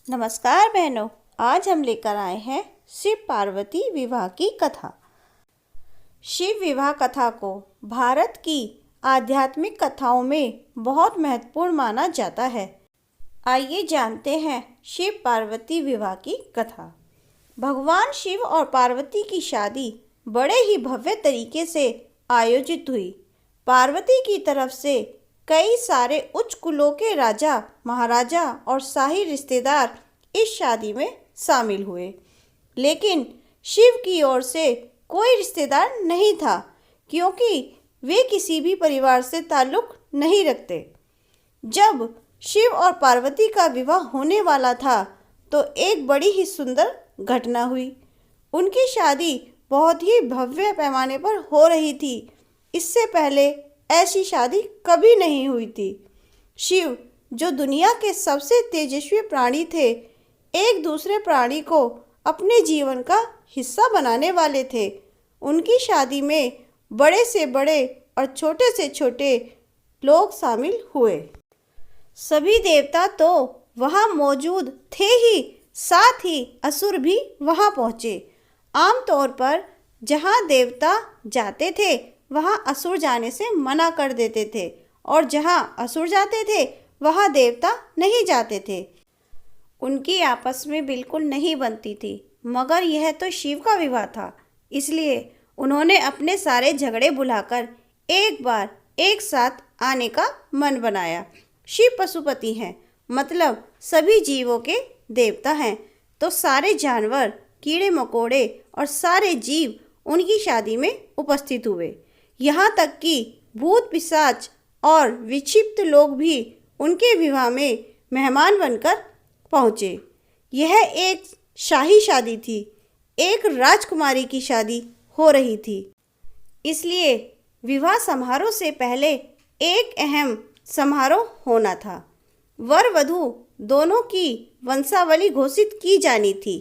नमस्कार बहनों, आज हम लेकर आए हैं शिव पार्वती विवाह की कथा। शिव विवाह कथा को भारत की आध्यात्मिक कथाओं में बहुत महत्वपूर्ण माना जाता है। आइए जानते हैं शिव पार्वती विवाह की कथा। भगवान शिव और पार्वती की शादी बड़े ही भव्य तरीके से आयोजित हुई। पार्वती की तरफ से कई सारे उच्च कुलों के राजा, महाराजा और शाही रिश्तेदार इस शादी में शामिल हुए, लेकिन शिव की ओर से कोई रिश्तेदार नहीं था, क्योंकि वे किसी भी परिवार से ताल्लुक नहीं रखते। जब शिव और पार्वती का विवाह होने वाला था तो एक बड़ी ही सुंदर घटना हुई। उनकी शादी बहुत ही भव्य पैमाने पर हो रही थी। इससे पहले ऐसी शादी कभी नहीं हुई थी। शिव, जो दुनिया के सबसे तेजस्वी प्राणी थे, एक दूसरे प्राणी को अपने जीवन का हिस्सा बनाने वाले थे। उनकी शादी में बड़े से बड़े और छोटे से छोटे लोग शामिल हुए। सभी देवता तो वहाँ मौजूद थे ही, साथ ही असुर भी वहाँ पहुँचे। आमतौर पर जहाँ देवता जाते थे वहाँ असुर जाने से मना कर देते थे, और जहाँ असुर जाते थे वहाँ देवता नहीं जाते थे। उनकी आपस में बिल्कुल नहीं बनती थी, मगर यह तो शिव का विवाह था, इसलिए उन्होंने अपने सारे झगड़े भुलाकर एक बार एक साथ आने का मन बनाया। शिव पशुपति हैं, मतलब सभी जीवों के देवता हैं, तो सारे जानवर, कीड़े मकोड़े और सारे जीव उनकी शादी में उपस्थित हुए। यहाँ तक कि भूत पिशाच और विक्षिप्त लोग भी उनके विवाह में मेहमान बनकर पहुँचे। यह एक शाही शादी थी, एक राजकुमारी की शादी हो रही थी, इसलिए विवाह समारोह से पहले एक अहम समारोह होना था। वर वधू दोनों की वंशावली घोषित की जानी थी।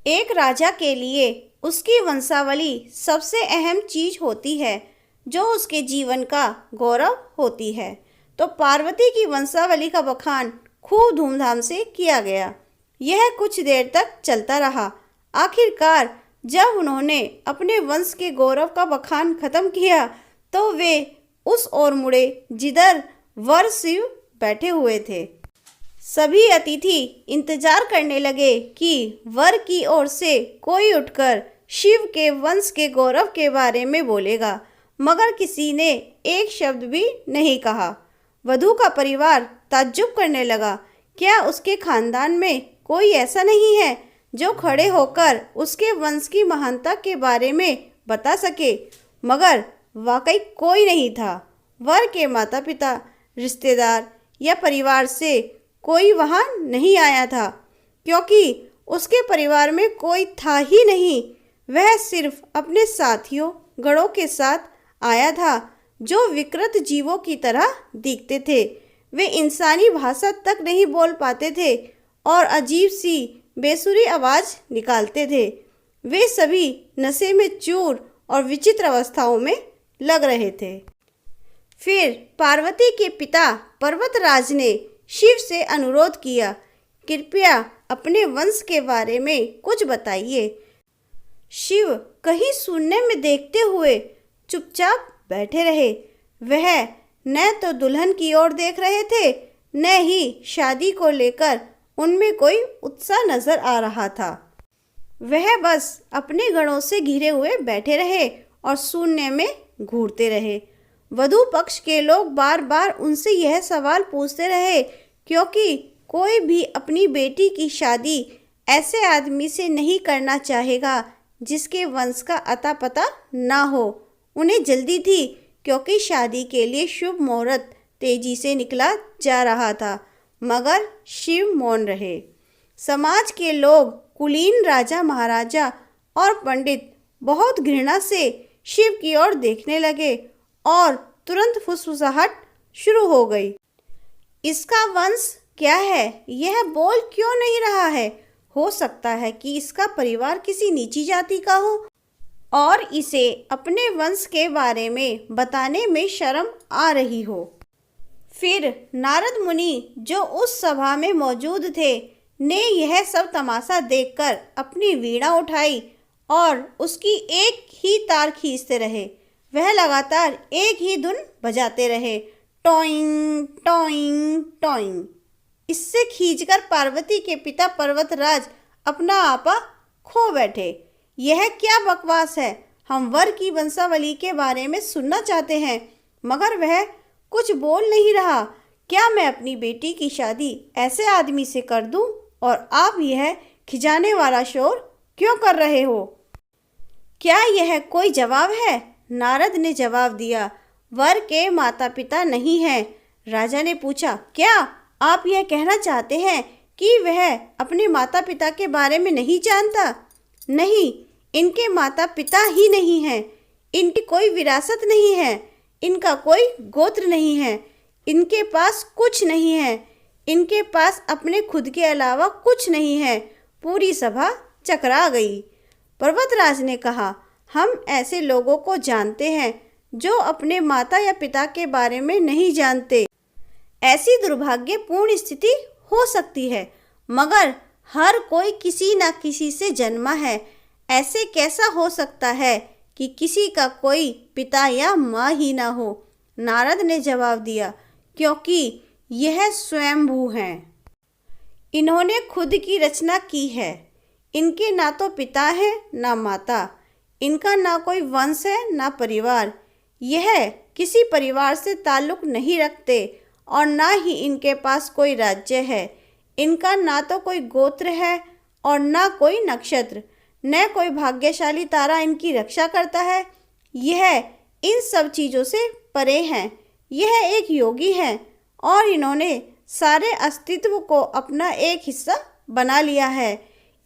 एक राजा के लिए उसकी वंशावली सबसे अहम चीज होती है, जो उसके जीवन का गौरव होती है। तो पार्वती की वंशावली का बखान खूब धूमधाम से किया गया। यह कुछ देर तक चलता रहा। आखिरकार जब उन्होंने अपने वंश के गौरव का बखान खत्म किया तो वे उस ओर मुड़े जिधर वर शिव बैठे हुए थे। सभी अतिथि इंतजार करने लगे कि वर की ओर से कोई उठकर शिव के वंश के गौरव के बारे में बोलेगा, मगर किसी ने एक शब्द भी नहीं कहा। वधू का परिवार ताज्जुब करने लगा। क्या उसके खानदान में कोई ऐसा नहीं है जो खड़े होकर उसके वंश की महानता के बारे में बता सके? मगर वाकई कोई नहीं था। वर के माता पिता, रिश्तेदार या परिवार से कोई वहाँ नहीं आया था, क्योंकि उसके परिवार में कोई था ही नहीं। वह सिर्फ अपने साथियों, गणों के साथ आया था, जो विकृत जीवों की तरह दिखते थे। वे इंसानी भाषा तक नहीं बोल पाते थे और अजीब सी बेसुरी आवाज़ निकालते थे। वे सभी नशे में चूर और विचित्र अवस्थाओं में लग रहे थे। फिर पार्वती के पिता पर्वतराज ने शिव से अनुरोध किया, कृपया अपने वंश के बारे में कुछ बताइए। शिव कहीं शून्य में देखते हुए चुपचाप बैठे रहे। वह न तो दुल्हन की ओर देख रहे थे, न ही शादी को लेकर उनमें कोई उत्साह नजर आ रहा था। वह बस अपने गणों से घिरे हुए बैठे रहे और शून्य में घूरते रहे। वधू पक्ष के लोग बार बार उनसे यह सवाल पूछते रहे, क्योंकि कोई भी अपनी बेटी की शादी ऐसे आदमी से नहीं करना चाहेगा जिसके वंश का अता पता ना हो। उन्हें जल्दी थी, क्योंकि शादी के लिए शुभ मुहूर्त तेजी से निकला जा रहा था, मगर शिव मौन रहे। समाज के लोग, कुलीन राजा, महाराजा और पंडित बहुत घृणा से शिव की ओर देखने लगे और तुरंत फुसफुसाहट शुरू हो गई। इसका वंश क्या है? यह बोल क्यों नहीं रहा है? हो सकता है कि इसका परिवार किसी नीची जाति का हो और इसे अपने वंश के बारे में बताने में शर्म आ रही हो। फिर नारद मुनि, जो उस सभा में मौजूद थे, ने यह सब तमाशा देखकर अपनी वीणा उठाई और उसकी एक ही तार खींचते रहे। वह लगातार एक ही धुन बजाते रहे, टॉइंग टॉइंग टॉइंग। इससे खींचकर पार्वती के पिता पर्वतराज अपना आपा खो बैठे। यह क्या बकवास है, हम वर की वंशावली के बारे में सुनना चाहते हैं, मगर वह कुछ बोल नहीं रहा। क्या मैं अपनी बेटी की शादी ऐसे आदमी से कर दूं और आप यह खिजाने वाला शोर क्यों कर रहे हो? क्या यह कोई जवाब है? नारद ने जवाब दिया, वर के माता पिता नहीं हैं। राजा ने पूछा, क्या आप यह कहना चाहते हैं कि वह अपने माता पिता के बारे में नहीं जानता? नहीं, इनके माता पिता ही नहीं हैं, इनकी कोई विरासत नहीं है, इनका कोई गोत्र नहीं है, इनके पास कुछ नहीं है, इनके पास अपने खुद के अलावा कुछ नहीं है। पूरी सभा चकरा गई। पर्वतराज ने कहा, हम ऐसे लोगों को जानते हैं जो अपने माता या पिता के बारे में नहीं जानते। ऐसी दुर्भाग्यपूर्ण स्थिति हो सकती है, मगर हर कोई किसी न किसी से जन्मा है। ऐसे कैसा हो सकता है कि किसी का कोई पिता या माँ ही ना हो? नारद ने जवाब दिया, क्योंकि यह स्वयंभू हैं। इन्होंने खुद की रचना की है। इनके ना तो पिता है ना माता, इनका ना कोई वंश है ना परिवार। यह किसी परिवार से ताल्लुक नहीं रखते और ना ही इनके पास कोई राज्य है। इनका ना तो कोई गोत्र है और ना कोई नक्षत्र, न कोई भाग्यशाली तारा इनकी रक्षा करता है। यह इन सब चीज़ों से परे हैं। यह एक योगी है और इन्होंने सारे अस्तित्व को अपना एक हिस्सा बना लिया है।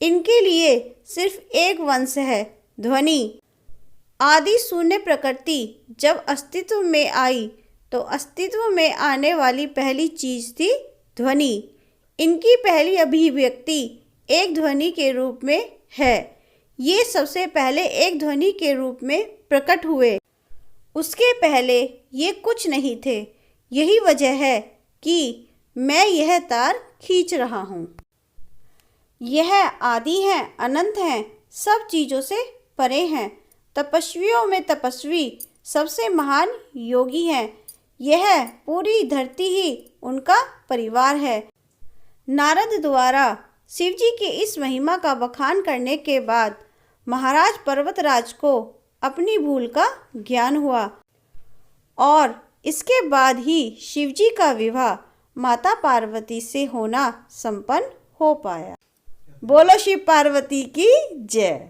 इनके लिए सिर्फ एक वंश है, ध्वनि। आदि शून्य प्रकृति जब अस्तित्व में आई तो अस्तित्व में आने वाली पहली चीज थी ध्वनि। इनकी पहली अभिव्यक्ति एक ध्वनि के रूप में है। ये सबसे पहले एक ध्वनि के रूप में प्रकट हुए। उसके पहले ये कुछ नहीं थे। यही वजह है कि मैं यह तार खींच रहा हूँ। यह आदि हैं, अनंत हैं, सब चीज़ों से परे हैं, तपस्वियों में तपस्वी, सबसे महान योगी हैं। यह पूरी धरती ही उनका परिवार है। नारद द्वारा शिवजी की इस महिमा का बखान करने के बाद महाराज पर्वतराज को अपनी भूल का ज्ञान हुआ और इसके बाद ही शिवजी का विवाह माता पार्वती से होना संपन्न हो पाया। बोलो शिव पार्वती की जय।